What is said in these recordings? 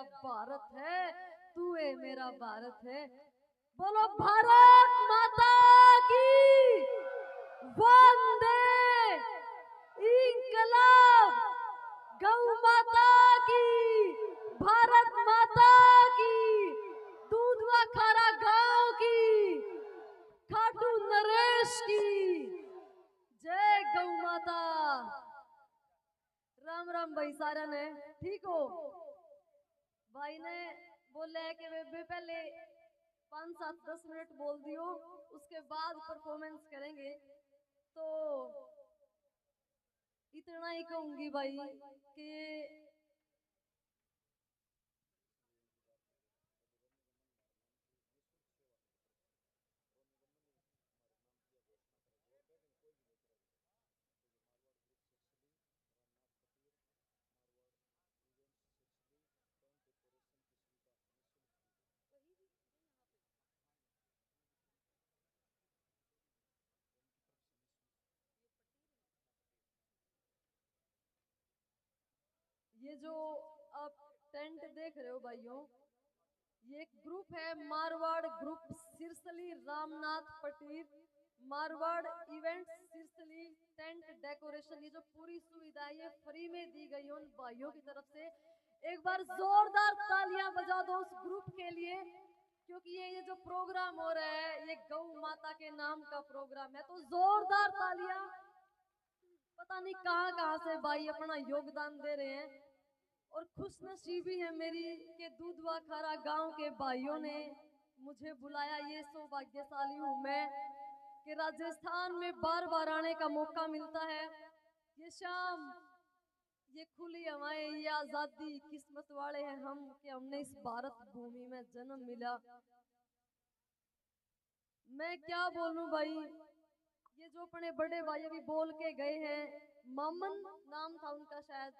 मेरा भारत है, तू है मेरा भारत है। बोलो भारत माता की वंदे, इंकलाब, गौ माता की, भारत माता की, दूधवा खारा गांव की, खाटू नरेश की, जय गौ माता। राम राम भाई सारा ने ठीक हो। भाई ने बोले है कि वे पहले 5, 7, 10 मिनट बोल दियो, उसके बाद परफॉर्मेंस करेंगे। तो इतना ही कहूंगी भाई कि ये जो आप टेंट देख रहे हो भाइयों, ये एक ग्रुप है, मारवाड़ ग्रुप सिरसली रामनाथ पटीर, मारवाड़ इवेंट्स सिरसली टेंट डेकोरेशन। ये जो पूरी सुविधा है ये फ्री में दी गई है उन भाइयों की तरफ से। एक बार जोरदार तालियां बजा दो उस ग्रुप के लिए, क्योंकि ये जो प्रोग्राम हो रहा है ये गौ माता के नाम का प्रोग्राम है। तो जोरदार तालियां। पता नहीं कहां कहां से भाई अपना योगदान दे रहे हैं। और खुशनसीबी है मेरी कि दूधवा खारा गांव के भाइयों ने मुझे बुलाया। ये सौभाग्यशाली हूं मैं कि राजस्थान में बार बार आने का मौका मिलता है। ये शाम, ये खुली हवाएं, ये आजादी, किस्मत वाले हैं हम कि हमने इस भारत भूमि में जन्म मिला। मैं क्या बोलूं भाई, ये जो अपने बड़े भाई अभी बोल के गए हैं, मामन नाम था उनका शायद,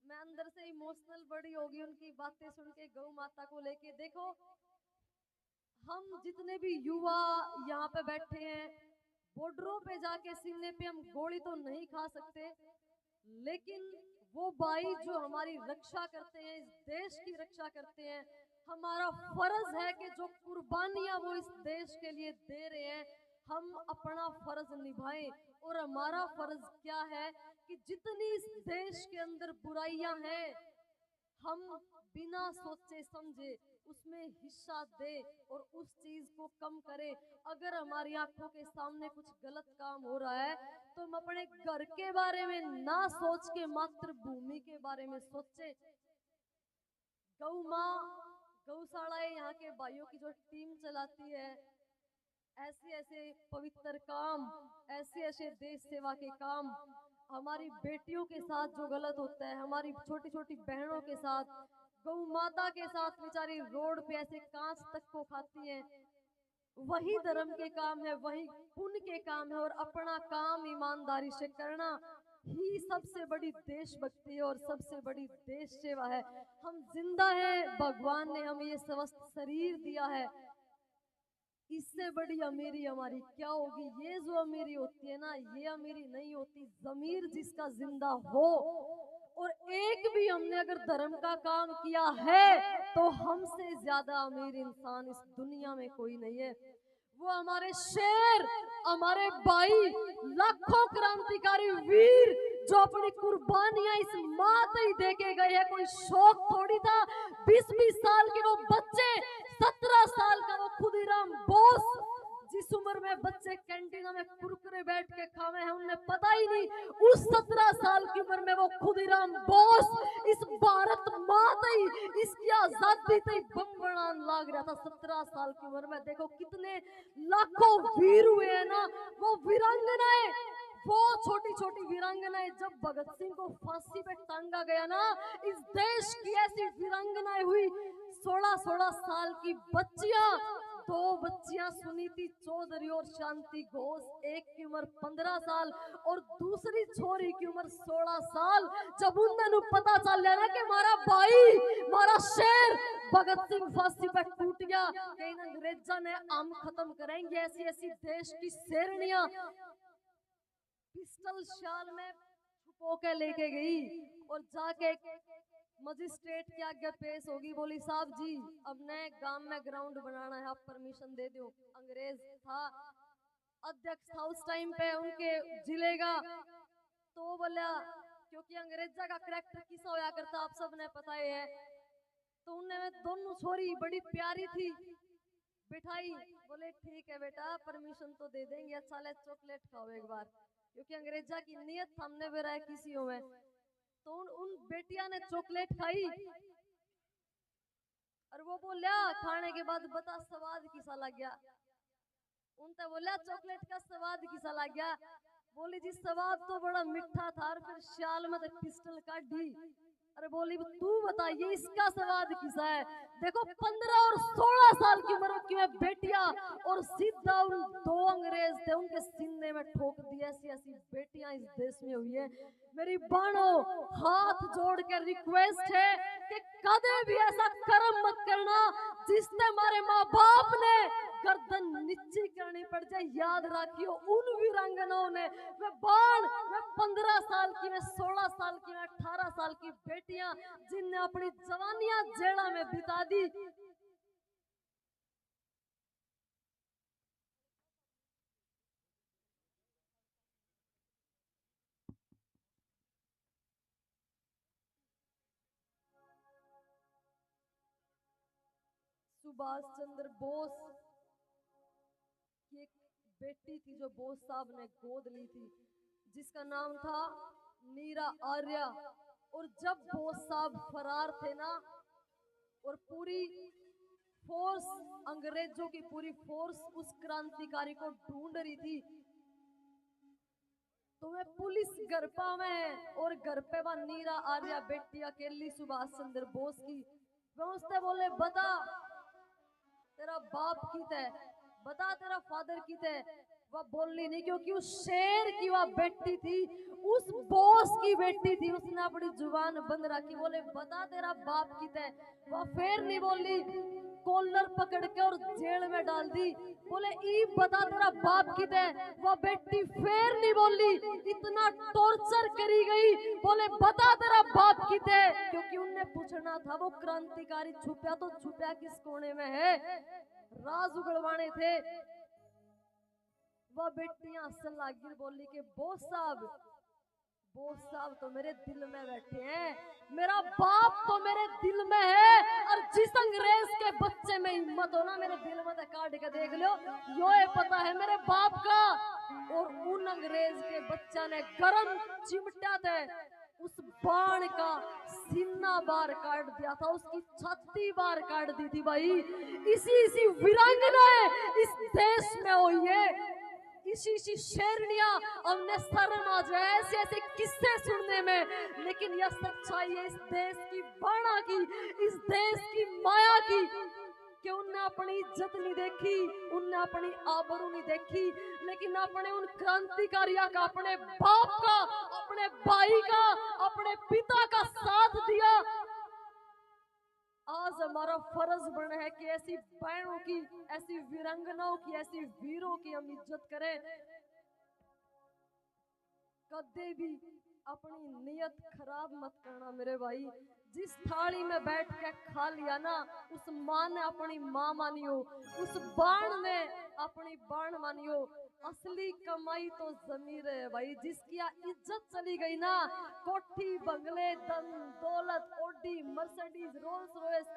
मैं अंदर से इमोशनल बड़ी होगी उनकी बातें सुन के गौ माता को लेके। देखो, हम जितने भी युवा यहाँ पे बैठे हैं, बॉर्डरों पे जाके सीने पे हम गोली तो नहीं खा सकते, लेकिन वो भाई जो हमारी रक्षा करते हैं, इस देश की रक्षा करते हैं, हमारा फर्ज है कि जो कुर्बानियां वो इस देश के लिए दे रहे हैं, हम अपना फर्ज निभाएं। और हमारा फर्ज क्या है कि जितनी इस देश के अंदर बुराइयां हैं, हम बिना सोचे समझे उसमें हिस्सा दे और उस चीज को कम करे। अगर हमारी आंखों के सामने कुछ गलत काम हो रहा है तो हम अपने घर के बारे में ना सोच के मातृभूमि के बारे में सोचे। गौ माँ, गौशालाएं यहाँ के भाइयों की जो टीम चलाती है, ऐसे ऐसे पवित्र काम, ऐसे ऐसे देश सेवा के काम, हमारी बेटियों के साथ जो गलत होता है, हमारी छोटी छोटी बहनों के साथ, गौ माता के साथ बेचारी रोड पे ऐसे कांच तक को खाती है, वही धर्म के काम है, वही पुण्य के काम है। और अपना काम ईमानदारी से करना ही सबसे बड़ी देशभक्ति और सबसे बड़ी देश सेवा है। हम जिंदा हैं, भगवान ने हमें ये स्वस्थ शरीर दिया है, इससे बड़ी अमीरी हमारी क्या होगी। ये जो अमीरी होती है ना, ये अमीरी नहीं होती। जमीर जिसका जिंदा हो, और एक भी हमने अगर धर्म का काम किया है तो हमसे ज्यादा अमीर इंसान इस दुनिया में कोई नहीं है। वो हमारे शेर, हमारे भाई, लाखों क्रांतिकारी वीर जो अपनी कुर्बानियां इस मात ही दे के गए हैं। कोई शौक थोड़ी था। 20-20 साल के वो बच्चे, 17 साल का वो खुदीराम बोस, जिस उम्र में बच्चे कैंटीनों में कुरकुरे बैठ के खावे हैं, उन्हें पता ही नहीं, उस 17 साल की उम्र में वो खुदीराम बोस इस भारत माता ही, इसकी आजादी से बम बनाने लाग रहा था 17 साल की उम्र में। देखो कितने लाखों वीर हुए हैं ना, वो वीरांगनाएं, वो छोटी छोटी वीरांगनाएं, जब भगत सिंह को फांसी पे टांगा गया ना, इस देश की ऐसी वीरांगनाएं हुई। 16-16 साल की बच्चियां, 2 बच्चियां, सुनीति चौधरी और शांति घोष, एक की उम्र 15 साल और दूसरी छोरी की उम्र 16 साल। जब उन्हें पता चल गया ना कि हमारा भाई, हमारा शेर भगत सिंह फांसी पर टूट गया, कि इन अंग्रेजा ने हम खत्म करेंगे, ऐसी ऐसी देश की शेरनियां पिस्टल शाल में छुपो के लेके गई और जाके मजिस्ट्रेट के आगे पेश होगी, बोली साहब जी अपने गांव में ग्राउंड बनाना है, आप परमिशन दे दो। अंग्रेज था, अध्यक्ष था उस टाइम पे उनके जिले का, तो बोला क्योंकि अंग्रेजा का करैक्टर किसा होया करता आप सबने पता ही है, तो उनने दोनों छोरी बड़ी प्यारी थी बिठाई, बोले ठीक है बेटा परमिशन तो दे देंगे, अच्छा ले चॉकलेट खाओ एक बार, क्योंकि अंग्रेजा की नियत हमने भी रहा किसी में। तो उन बेटिया ने चॉकलेट खाई और वो बोलिया खाने के बाद बता स्वाद किसा लग गया। उनसे बोलिया चॉकलेट का स्वाद किसा लग गया, बोली जी स्वाद तो बड़ा मीठा था, और फिर श्याल में पिस्टल काटी, अरे बोली तू बताइए इसका स्वाद किसा है। देखो 15 और 16 साल की उम्र की बेटियां, और सीधा उन दो अंग्रेज थे उनके सीने में ठोक दिया। ऐसी ऐसी बेटियां इस देश में हुई है। मेरी बहनों हाथ जोड़ के रिक्वेस्ट है कि कदे भी ऐसा कर्म मत करना जिससे हमारे माँ बाप ने गर्दन नीची करनी पड़ जाए। याद रखियो उन वीरांगनाओं ने, वे बाण, वे 15 साल की, वे 16 साल की, वे 18 साल की बेटियां जिनने अपनी जवानियां जेड़ा में बिता दी। सुभाष चंद्र बोस की एक बेटी थी जो बोस साहब ने गोद ली थी, जिसका नाम था नीरा आर्या। और जब बोस साहब फरार थे ना, और पूरी फोर्स, अंग्रेजों की पूरी फोर्स उस क्रांतिकारी को ढूंढ रही थी, तो वे पुलिस गरपा में, और गरपे व नीरा आर्या बेटी अकेली सुभाष चंद्र बोस की। वे उससे बोले बता तेरा बाप की थे, बता तेरा फादर की थे। वह बोली नहीं, क्योंकि उस शेर की वह बेटी थी, उस बोस की बेटी थी, उसने अपनी जुबान बंद रखी, बोले बता तेरा बाप की थे। वह फिर नहीं बोली, कॉलर पकड़ के और जेल में डाल दी। बोले ई बता तेरा बाप की थे। वह बेटी फिर नहीं बोली, इतना टॉर्चर करी गई, बोले बता तेरा बाप की थे, क्योंकि उनने पूछना था वो क्रांतिकारी छुपया तो छुपया किस कोने में है, राज उगड़वाने थे। वह बेटियां हंसन लगी, बोली कि बोस साहब तो मेरे दिल में बैठे हैं, मेरा बाप तो मेरे दिल में है, और जिस अंग्रेज के बच्चे में हिम्मत हो ना मेरे दिल में काट के देख लो, यो ये पता है मेरे बाप का। और उन अंग्रेज के बच्चा ने गरम चिमटा थे, उस बाण का सीना बार काट दिया था, उसकी छाती बार काट दी थी। भाई इसी वीरांगनाएं इस देश में हुई है, इसी शेरनियां, हमने शर्म आ जाए ऐसे ऐसे किस्से सुनने में। लेकिन यह सच्चाई है इस देश की बाणा की, इस देश की माया की, कि उनने अपनी इज्जत नहीं देखी, उनने अपनी आबरू नहीं देखी, लेकिन अपने उन क्रांतिकारियों का, अपने बाप का, अपने भाई का, अपने पिता का साथ दिया। आज हमारा फर्ज बना है कि ऐसी बहनों की, ऐसी वीरांगनाओं की, ऐसी वीरों की हम इज्जत करें। कदे भी अपनी नियत खराब मत करना मेरे भाई। जिस थाली में बैठ के खा लिया ना, उस माँ ने अपनी माँ मानी हो, उस बाण ने अपनी बाण मानी हो। असली कमाई तो जमीर है भाई, जिसकी इज्जत चली गई ना, कोठी बंगले धन दौलत ओडी मर्सिडीज रोल्स रॉयस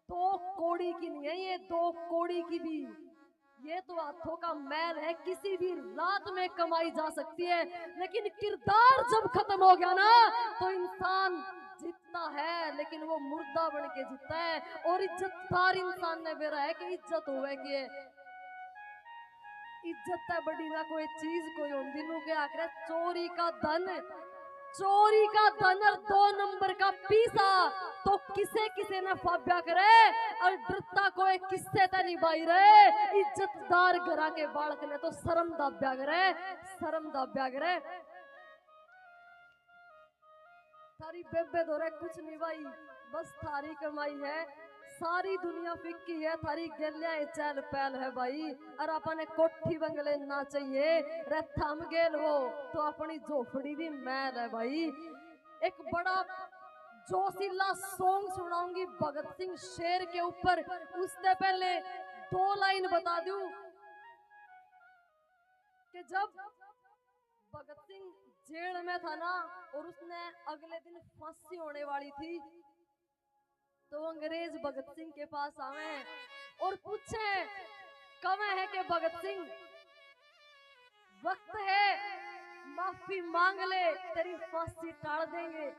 2 कौड़ी की नहीं है, ये 2 कौड़ी की भी, ये तो हाथों का मैल है, किसी भी रात में कमाई जा सकती है। लेकिन किरदार जब खत्म हो गया ना, तो इंसान जीतता है लेकिन वो मुर्दा बन के जीतता है। और इज्जतदार इंसान ने बेरा है कि इज्जत होवे कि इज्जत है बड़ी ना कोई चीज कोई होंदी नु के आखिर चोरी का धन, चोरी का धन और 2 नंबर का पीसा तो किसे न फाब्या करे, और डरता कोई किससे ते नहीं बाई रहे। इज्जतदार घरा के बालक ने तो शर्म दाब्या करे, शर्म दाब्या करे। थारी बेबे दौरे कुछ नहीं भाई, बस थारी कमाई है, सारी दुनिया फिक्की है, थारी गेलिया चल पहल है भाई। और अपने कोठी बंगले ना चाहिए, रे थम गेल हो तो अपनी झोपड़ी भी मैल है भाई। एक बड़ा जोशीला सॉन्ग सुनाऊंगी भगत सिंह शेर के ऊपर। उससे पहले 2 लाइन बता दूं कि जब भगत सिंह जेल में था ना और उसने अगले दिन फांसी होने वाली थी, तो अंग्रेज भगत सिंह के पास आए और पूछे कवे है कि भगत सिंह वक्त है माफी मांग ले, तेरी फांसी टाल देंगे।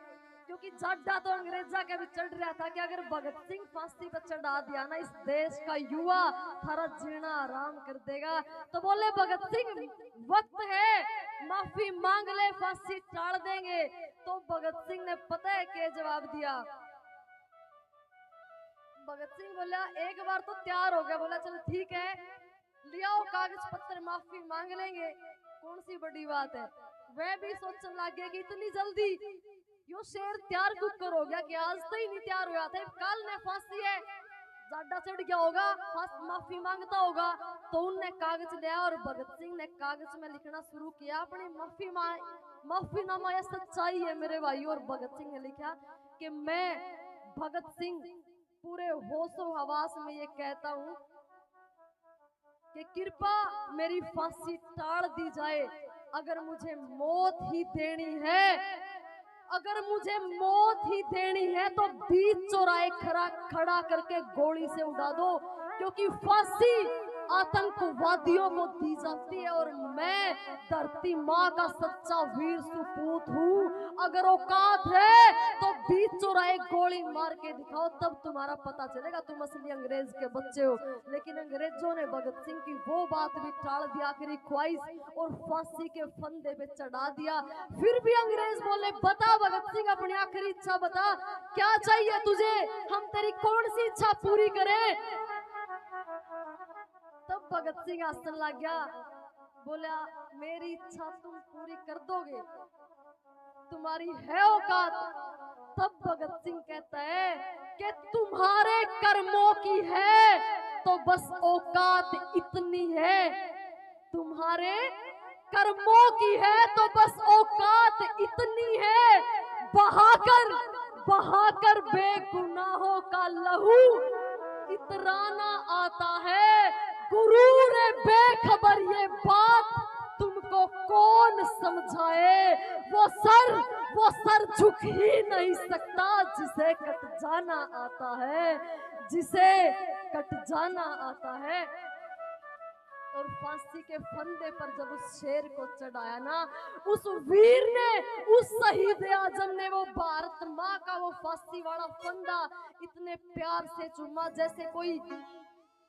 क्योंकि जाडा तो अंग्रेजा के भी चढ़ रहा था कि अगर भगत सिंह फांसी पर चढ़ा दिया ना इस देश का युवा, थारा जीना आराम कर देगा। तो बोले भगत सिंह वक्त है माफी मांग ले, फांसी टाल देंगे। तो भगत सिंह ने पता है क्या जवाब दिया? भगत सिंह बोला एक बार तो तैयार हो गया, बोला चलो ठीक है लियाओ कागज पत्तर, माफी मांग लेंगे, कौन सी बड़ी बात है। वह भी सोचने लग गया कि इतनी जल्दी यो शेर तैयार कुकर हो गया कि आज तो ही नहीं तैयार हुआ था, कल ने फांसी है, जाडा चढ़ गया होगा, माफी मांगता होगा। तो उनने कागज लिया और भगत सिंह ने कागज में लिखना शुरू किया अपनी माफीनामा, यह सच्चाई है मेरे भाई। और भगत सिंह ने लिखा कि मैं भगत सिंह पूरे होशो हवास में ये कहता हूं कि कृपा मेरी फांसी टाल दी जाए। अगर मुझे मौत ही देनी है, अगर मुझे मौत ही देनी है तो बीच चौराहे खड़ा करके गोली से उड़ा दो, क्योंकि फांसी आतंकवादियों को दी जाती है और मैं धरती माँ का सच्चा वीर सुपूत हूँ। अगर औकात है तो बीच चौराहे गोली मार के दिखाओ, तब तुम्हारा पता चलेगा तुम असली अंग्रेज के बच्चे हो। लेकिन अंग्रेजों ने भगत सिंह की वो बात भी टाल दी, आखिरी ख्वाहिश, और फांसी के फंदे पे चढ़ा दिया। फिर भी अंग्रेज बोले बता भगत सिंह अपनी आखिरी इच्छा बता, क्या चाहिए तुझे, हम तेरी कौन सी इच्छा पूरी करें। तब भगत सिंह हंसने लग गया, बोला मेरी इच्छा तुम पूरी कर दोगे, तुम्हारी है औकात। तब भगत सिंह कहता है कि तुम्हारे कर्मों की है तो बस औकात इतनी है, तुम्हारे कर्मों की है तो बस औकात इतनी है, बहाकर बेगुनाहों का लहू इतराना आता है। गुरूर बेखबर ये बात तुमको कौन समझाए, वो सर झुक ही नहीं सकता जिसे कट जाना आता है, जिसे कट जाना आता है। और फांसी के फंदे पर जब उस शेर को चढ़ाया ना, उस वीर ने, उस शहीद आजम ने वो भारत माँ का वो फांसी वाला फंदा इतने प्यार से चूमा जैसे कोई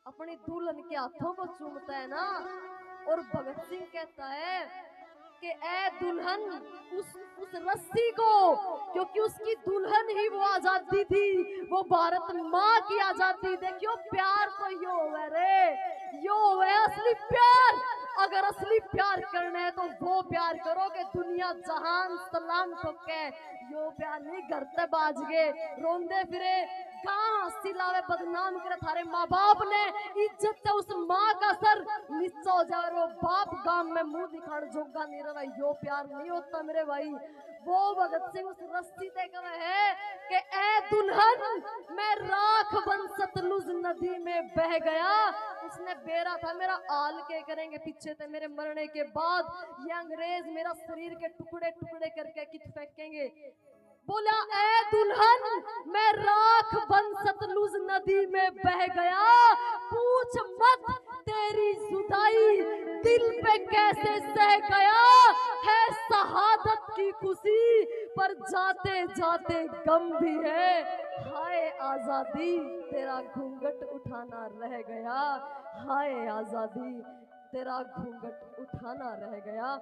अपनी दुल्हन के हाथों को चूमता है ना। और भगत सिंह कहता है कि ए दुल्हन उस रस्सी को, क्योंकि उसकी दुल्हन ही वो आजादी थी, वो भारत माँ की आजादी। देखियो प्यार तो यो है रे, यो है असली प्यार। अगर असली प्यार करना है तो वो प्यार करो कि दुनिया जहान सलाम ठोके, यो प्यार नहीं करते बाज गए रोंदे फिरे कहाँ हंसी लावे बदनाम करे थारे माँ बाप ने, इज्जत से उस माँ का सर नीचा हो जाए, वो बाप गांव में मुंह दिखाने जोगा नहीं रहा, यो प्यार नहीं होता मेरे भाई। वो भगत सिंह उस रस्सी ते कहे है कि ए दुल्हन मैं राख बन सतलुज नदी में बह गया। उसने बेरा था मेरा आल के करेंगे पीछे थे मेरे मरने के बाद, ये अंग्रेज मेरा शरीर के टुकड़े टुकड़े करके कित फेंकेंगे। बोला ए दुल्हन मैं राख बन सतलुज नदी में बह गया, पूछ मत तेरी जुदाई दिल पे कैसे सह गया, है शहादत की खुशी पर जाते जाते गम भी है, हाय आजादी तेरा घूंघट उठाना रह गया, हाय आजादी तेरा घूंघट उठाना रह गया।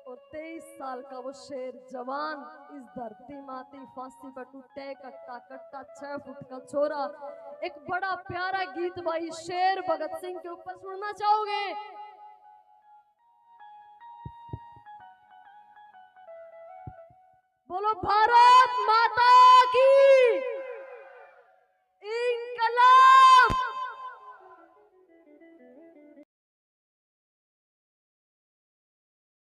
और 23 साल का वो शेर जवान इस धरती माती फांसी पर टूटे कट्टा कट्टा 6 फुट का छोरा। एक बड़ा प्यारा गीत भाई शेर भगत सिंह के ऊपर सुनना चाहोगे? बोलो भारत माता